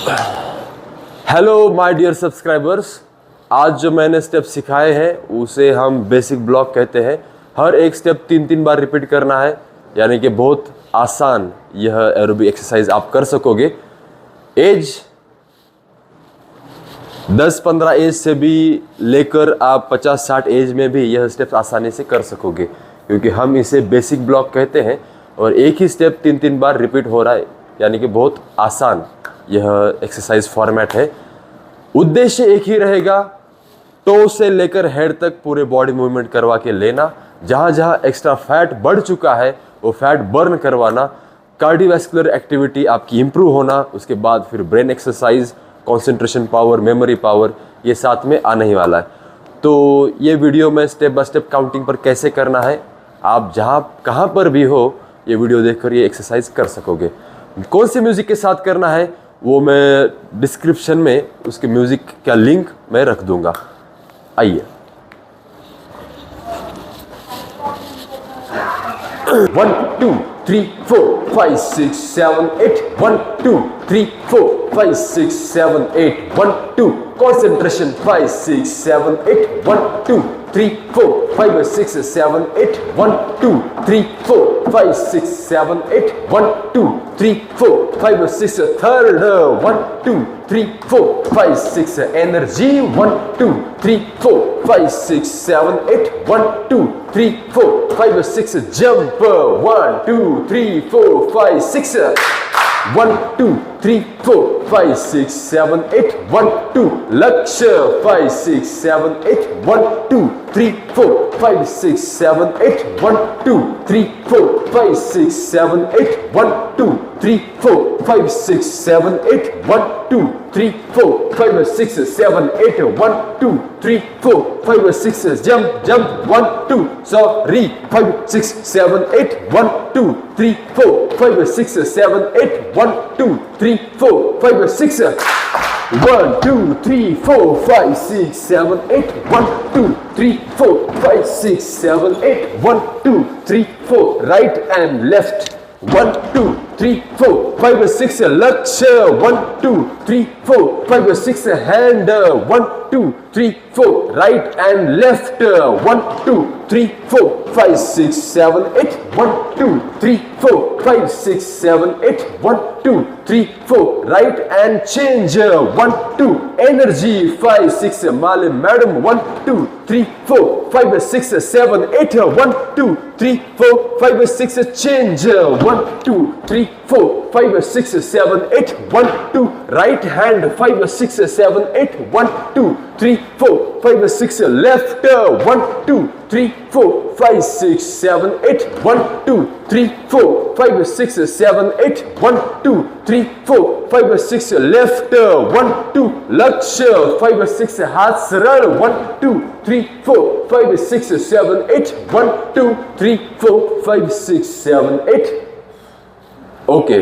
Hello my dear subscribers, आज जो मैंने स्टेप सिखाए हैं उसे हम बेसिक ब्लॉक कहते हैं। हर एक स्टेप 3-3 बार रिपीट करना है, यानी कि बहुत आसान यह एरोबिक एक्सरसाइज आप कर सकोगे। एज 10-15 एज से भी लेकर आप 50-60 एज में भी यह स्टेप आसानी से कर सकोगे, क्योंकि हम इसे बेसिक ब्लॉक कहते हैं और एक ही स्टेप 3-3 बार रिपीट हो रहा है, यानी कि बहुत आसान यह एक्सरसाइज फॉर्मेट है। उद्देश्य एक ही रहेगा, टो से लेकर हेड तक पूरे बॉडी मूवमेंट करवा के लेना। जहाँ जहाँ एक्स्ट्रा फैट बढ़ चुका है वो फैट बर्न करवाना, कार्डियोवैस्कुलर एक्टिविटी आपकी इंप्रूव होना, उसके बाद फिर brain exercise, concentration power, memory power, ये साथ में आने ही वाला है। तो ये वीडियो में स्टेप बाय स्टेप काउंटिंग पर कैसे करना है, आप जहाँ कहाँ पर भी हो ये वीडियो देखकर ये एक्सरसाइज कर सकोगे। कौन से म्यूजिक के साथ करना है वो मैं डिस्क्रिप्शन में उसके म्यूजिक का लिंक मैं रख दूंगा। आइए 1 2 3 4 5 6 7 8 1 2 3 4 5 6 7 8 1 2 concentration 5 6 7 8 1 2 3 4 5 6 7 8 1 2 3 4 5 6 7 8 1 2 3 4 5 6 third 1 2 3 4 5 6 energy 1 2 3 4 5 6 7 8 1 2 3 4 5 6 jump 1 2 3 4 5 6 1 2 3 4 5 6 7 8 1 2 Lakshya 5 6 7 8 1 2 3 4 5 6 7 8 1 2 3 4 5 6 7 8 1 2 3 4 5 6 7 8 1 2 3 4 5 6 7 8 1 2 3 4 5 6 jump 1 2 sorry 5 6 7 8 1 2 3 4 5 6 7 8 1 2 3 4 5 6 1 2 3 4 5 6 7 8 1 2 3 4 5 6 7 8 1 2 3 4 right and left 1 2 3 4 5 6 Lakshya 1 2 3 4 5 6 hand 1 2 3 4 right and left 1 2 3 4 5 6 7 8 1 2 3 4 5 6 7 8 1 2 3 4 right and change 1 2 energy 5 6 Mali madam 1 2 3 4 5 6 7 8 1 2 3 4 5 6 change 1 2 3 4 5 6 7 8 1 2 right hand 5 6 7 8 1 2 3 4 5 6 left 1 2 3 4 5 6 7 8 1 2 3 4 5 6 7 8 1 2 3 4 5 6 left 1 2 Lakshya 5 6 हाथ सरल 1 2 3 4 5 6 7 8 1 2 3 4 5 6 7 8 ओके